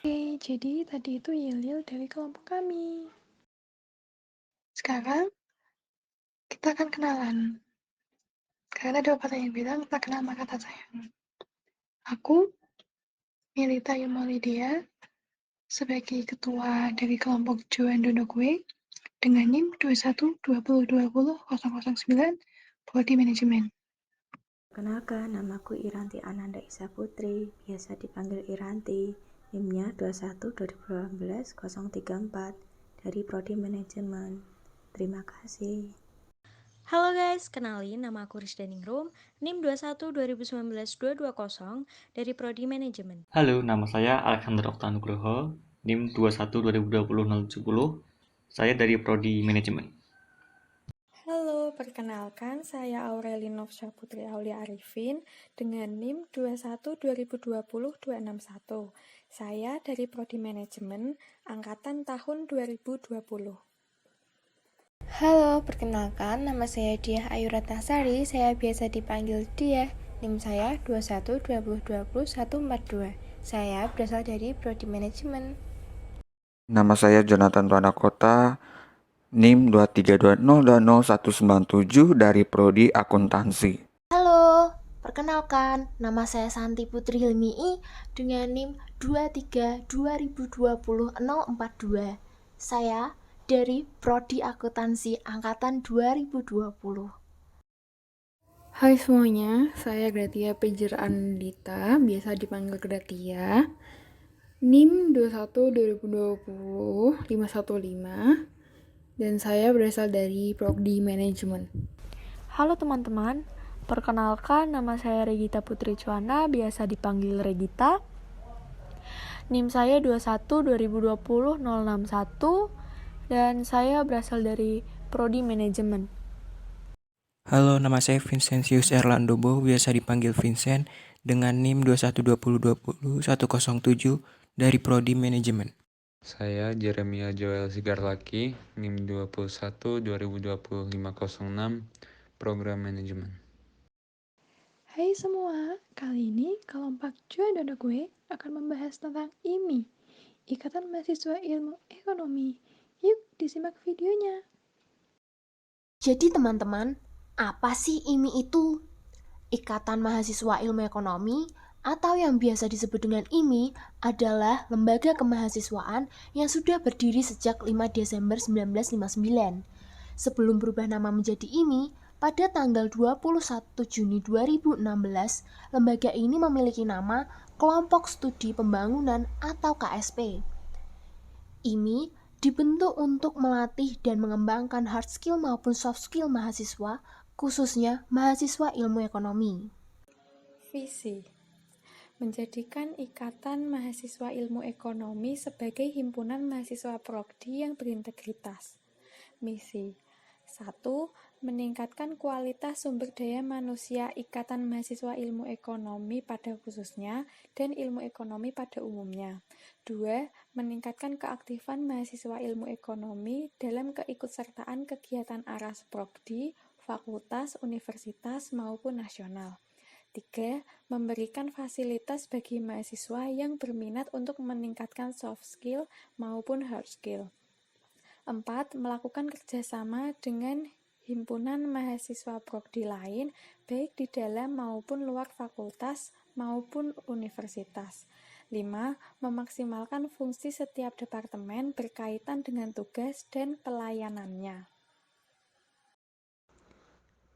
Oke, jadi tadi itu Yelil dari kelompok kami. Sekarang kita akan kenalan. Karena ada pepatah yang bilang, tak kenal maka tak sayang. Aku, Milita Yumolidia, sebagai ketua dari kelompok Joan Donogwe, dengan NIM 2120200009, Prodi Manajemen. Perkenalkan, namaku Iranti Ananda Isa Putri, biasa dipanggil Iranti. NIM-nya 21-2018-034 dari Prodi Manajemen. Terima kasih. Halo guys, kenalin nama aku Rizdaningrum, NIM 21-2019-220 dari Prodi Manajemen. Halo, nama saya Alexander Oktanugroho, NIM 21-2020-070, saya dari Prodi Manajemen. Halo, perkenalkan saya Aurelin Novsya Putri Aulia Arifin dengan NIM 21-2020-261. Saya dari Prodi Manajemen, angkatan tahun 2020. Halo, perkenalkan nama saya Diah Ayu Ratnasari, saya biasa dipanggil Diah. NIM saya 21-2020-142. Saya berasal dari Prodi Manajemen. Nama saya Jonathan Pranakota, NIM 2320200197 dari Prodi Akuntansi. Halo, perkenalkan nama saya Santi Putri Hilmii dengan NIM 23-2020-042. Saya dari Prodi Akuntansi angkatan 2020. Hai semuanya, saya Gratia Pejer Andita, biasa dipanggil Gratia. NIM 21-2020-515 dan saya berasal dari Prodi Manajemen. Halo teman-teman, perkenalkan nama saya Regita Putri Cuana, biasa dipanggil Regita. NIM saya 21-2020-061 dan saya berasal dari Prodi Manajemen. Halo, nama saya Vincentius Erlandobo, biasa dipanggil Vincent, dengan NIM 21-2020-107 dari Prodi Manajemen. Saya Jeremia Joel Sigarlaki, NIM 21-2020-506, Program Manajemen. Hai semua, kali ini kelompok Joan Donogwe akan membahas tentang IMI, Ikatan Mahasiswa Ilmu Ekonomi. Yuk disimak videonya. Jadi teman-teman, apa sih IMI itu? Ikatan Mahasiswa Ilmu Ekonomi atau yang biasa disebut dengan IMI adalah lembaga kemahasiswaan yang sudah berdiri sejak 5 Desember 1959. Sebelum berubah nama menjadi IMI, pada tanggal 21 Juni 2016, lembaga ini memiliki nama Kelompok Studi Pembangunan atau KSP. IMI dibentuk untuk melatih dan mengembangkan hard skill maupun soft skill mahasiswa, khususnya mahasiswa ilmu ekonomi. Visi: menjadikan Ikatan Mahasiswa Ilmu Ekonomi sebagai himpunan mahasiswa prodi yang berintegritas. Misi: 1. Meningkatkan kualitas sumber daya manusia Ikatan Mahasiswa Ilmu Ekonomi pada khususnya dan ilmu ekonomi pada umumnya. 2. Meningkatkan keaktifan mahasiswa ilmu ekonomi dalam keikutsertaan kegiatan aras prodi, fakultas, universitas maupun nasional. 3. Memberikan fasilitas bagi mahasiswa yang berminat untuk meningkatkan soft skill maupun hard skill. 4. Melakukan kerjasama dengan himpunan mahasiswa prodi lain, baik di dalam maupun luar fakultas maupun universitas. 5. Memaksimalkan fungsi setiap departemen berkaitan dengan tugas dan pelayanannya.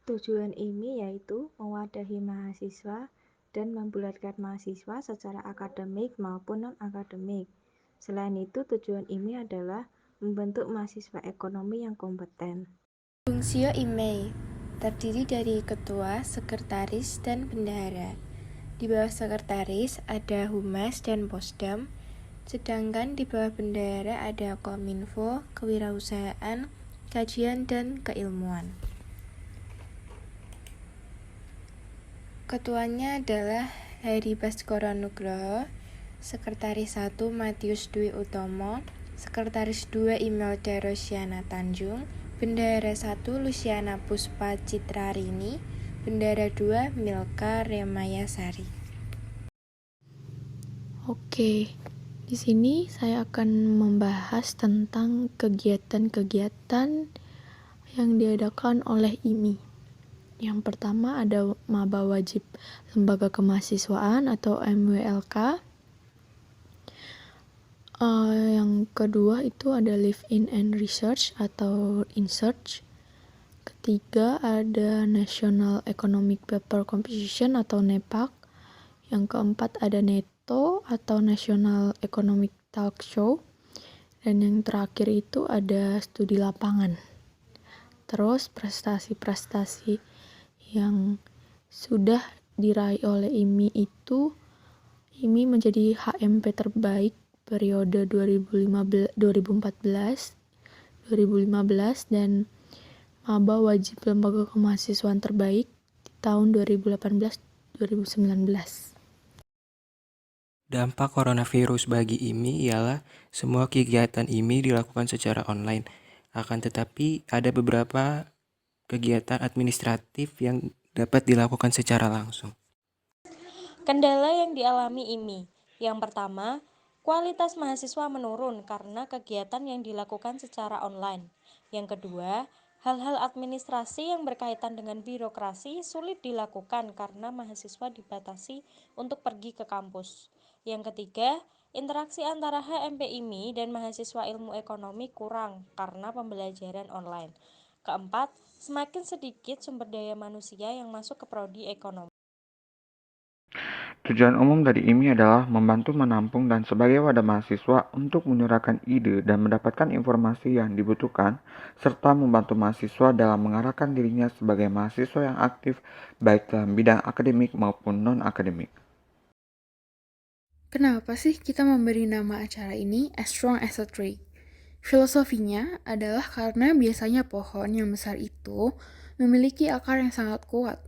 Tujuan IMI yaitu mewadahi mahasiswa dan membulatkan mahasiswa secara akademik maupun non-akademik. Selain itu, tujuan IMI adalah membentuk mahasiswa ekonomi yang kompeten. Fungsio IMEI terdiri dari ketua, sekretaris, dan bendahara. Di bawah sekretaris ada humas dan posdam, sedangkan di bawah bendahara ada kominfo, kewirausahaan, kajian, dan keilmuan. Ketuanya adalah Heri Baskoro Nugroho, Sekretaris 1 Matius Dwi Utomo, Sekretaris 2 Imelda Rosiana Tanjung, Bendahara 1 Luciana Puspa Citrarini, Bendahara 2 Milka Remayasari. Oke, di sini saya akan membahas tentang kegiatan-kegiatan yang diadakan oleh IMI. Yang pertama ada Maba Wajib Lembaga Kemahasiswaan atau MWLK. Yang kedua itu ada Live In and Research atau InSearch. Ketiga ada National Economic Paper Competition atau NEPAC. Yang keempat ada NETO atau National Economic Talk Show. Dan yang terakhir itu ada studi lapangan. Terus prestasi-prestasi yang sudah diraih oleh IMI itu, IMI menjadi HMP terbaik periode 2014 dan Maba Wajib Lembaga Kemahasiswaan terbaik di tahun 2018-2019. Dampak coronavirus bagi IMI ialah semua kegiatan IMI dilakukan secara online. Akan tetapi ada beberapa kegiatan administratif yang dapat dilakukan secara langsung. Kendala yang dialami IMI. Yang pertama, kualitas mahasiswa menurun karena kegiatan yang dilakukan secara online. Yang kedua, hal-hal administrasi yang berkaitan dengan birokrasi sulit dilakukan karena mahasiswa dibatasi untuk pergi ke kampus. Yang ketiga, interaksi antara HMP IMI dan mahasiswa ilmu ekonomi kurang karena pembelajaran online. Keempat, semakin sedikit sumber daya manusia yang masuk ke prodi ekonomi. Tujuan umum dari IMI adalah membantu menampung dan sebagai wadah mahasiswa untuk menyuarakan ide dan mendapatkan informasi yang dibutuhkan, serta membantu mahasiswa dalam mengarahkan dirinya sebagai mahasiswa yang aktif baik dalam bidang akademik maupun non-akademik. Kenapa sih kita memberi nama acara ini As Strong as a Tree? Filosofinya adalah karena biasanya pohon yang besar itu memiliki akar yang sangat kuat,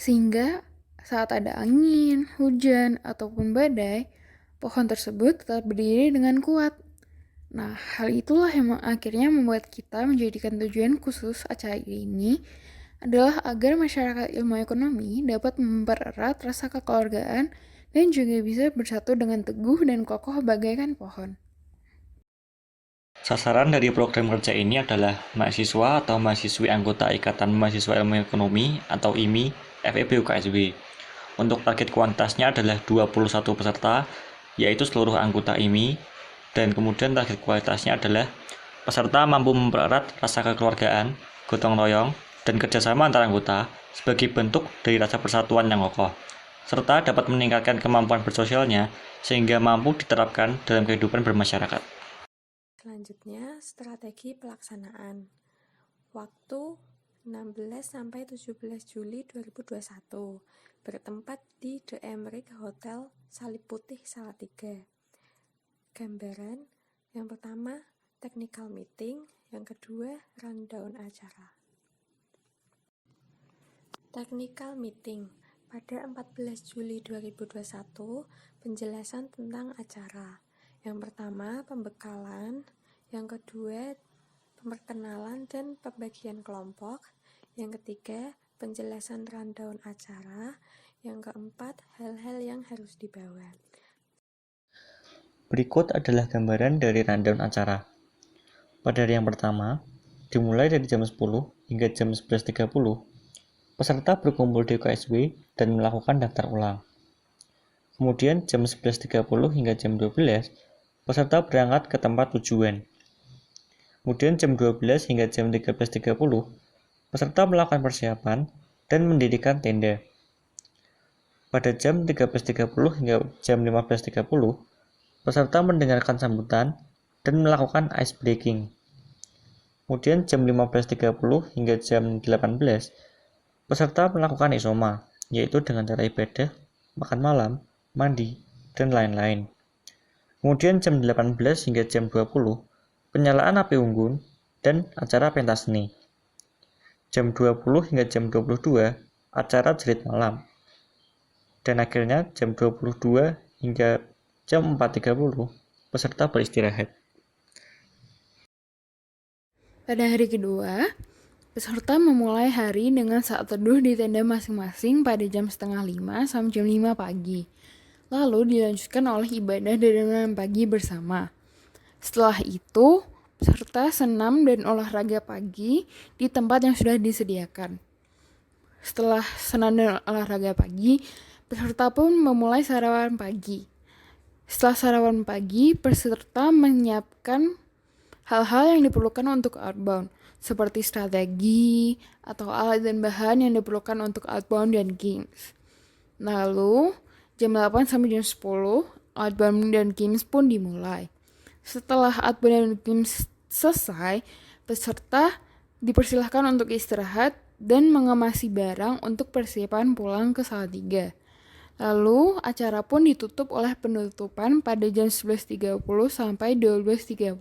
sehingga saat ada angin, hujan, ataupun badai, pohon tersebut tetap berdiri dengan kuat. Nah, hal itulah yang akhirnya membuat kita menjadikan tujuan khusus acara ini adalah agar masyarakat ilmu ekonomi dapat mempererat rasa kekeluargaan dan juga bisa bersatu dengan teguh dan kokoh bagaikan pohon. Sasaran dari program kerja ini adalah mahasiswa atau mahasiswi anggota Ikatan Mahasiswa Ilmu Ekonomi atau IMI FEB UKSW. Untuk target kuantitasnya adalah 21 peserta, yaitu seluruh anggota IMI, dan kemudian target kualitasnya adalah peserta mampu mempererat rasa kekeluargaan, gotong royong, dan kerjasama antar anggota sebagai bentuk dari rasa persatuan yang kokoh, serta dapat meningkatkan kemampuan bersosialnya sehingga mampu diterapkan dalam kehidupan bermasyarakat. Selanjutnya, strategi pelaksanaan. Waktu 16-17 Juli 2021, bertempat di The Emerick Hotel Salib Putih Salatiga. Gambaran, yang pertama technical meeting, yang kedua rundown acara. Technical meeting, pada 14 Juli 2021, penjelasan tentang acara. Yang pertama pembekalan, yang kedua perkenalan dan pembagian kelompok, yang ketiga penjelasan rundown acara, yang keempat hal-hal yang harus dibawa. Berikut adalah gambaran dari rundown acara. Pada hari yang pertama, dimulai dari jam 10 hingga jam 11.30, peserta berkumpul di UKSW dan melakukan daftar ulang. Kemudian jam 11.30 hingga jam 12, peserta berangkat ke tempat tujuan. Kemudian jam 12 hingga jam 13.30, peserta melakukan persiapan dan mendirikan tenda. Pada jam 13.30 hingga jam 15.30, peserta mendengarkan sambutan dan melakukan ice breaking. Kemudian jam 15.30 hingga jam 18, peserta melakukan isoma, yaitu dengan cara ibadah, makan malam, mandi, dan lain-lain. Kemudian jam 18 hingga jam 20, penyalaan api unggun dan acara pentas seni. Jam 20 hingga jam 22, acara jerit malam. Dan akhirnya jam 22 hingga jam 4.30, peserta beristirahat. Pada hari kedua, peserta memulai hari dengan saat teduh di tenda masing-masing pada jam 4:30 sampai jam 5 pagi. Lalu dilanjutkan oleh ibadah dan pagi bersama. Setelah itu, peserta senam dan olahraga pagi di tempat yang sudah disediakan. Setelah senam dan olahraga pagi, peserta pun memulai sarapan pagi. Setelah sarapan pagi, peserta menyiapkan hal-hal yang diperlukan untuk outbound, seperti strategi atau alat dan bahan yang diperlukan untuk outbound dan games. Lalu, jam 8 sampai jam 10, outbound dan games pun dimulai. Setelah outbound dan games selesai, peserta dipersilahkan untuk istirahat dan mengemasi barang untuk persiapan pulang ke Salatiga. Lalu, acara pun ditutup oleh penutupan pada jam 11.30 sampai 12.30.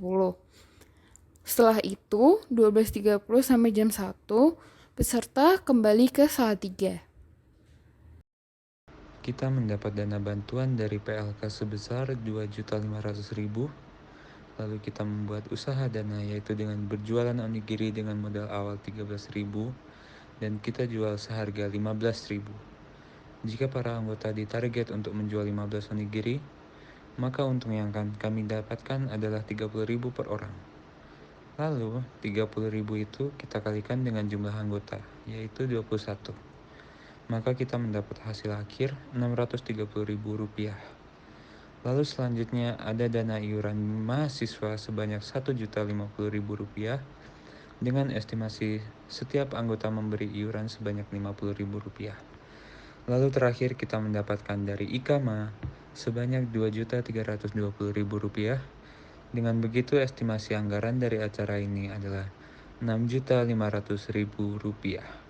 Setelah itu, 12.30 sampai jam 1, peserta kembali ke Salatiga. Kita mendapat dana bantuan dari PLK sebesar 2.500.000. Lalu kita membuat usaha dana, yaitu dengan berjualan onigiri dengan modal awal 13.000 dan kita jual seharga 15.000. Jika para anggota ditarget untuk menjual 15 onigiri, maka untung yang akan kami dapatkan adalah 30.000 per orang. Lalu 30.000 itu kita kalikan dengan jumlah anggota, yaitu 21. Maka kita mendapat hasil akhir Rp630.000. Lalu selanjutnya ada dana iuran mahasiswa sebanyak Rp1.050.000 dengan estimasi setiap anggota memberi iuran sebanyak Rp50.000. Lalu terakhir kita mendapatkan dari IKAMA sebanyak Rp2.320.000. Dengan begitu estimasi anggaran dari acara ini adalah Rp6.500.000.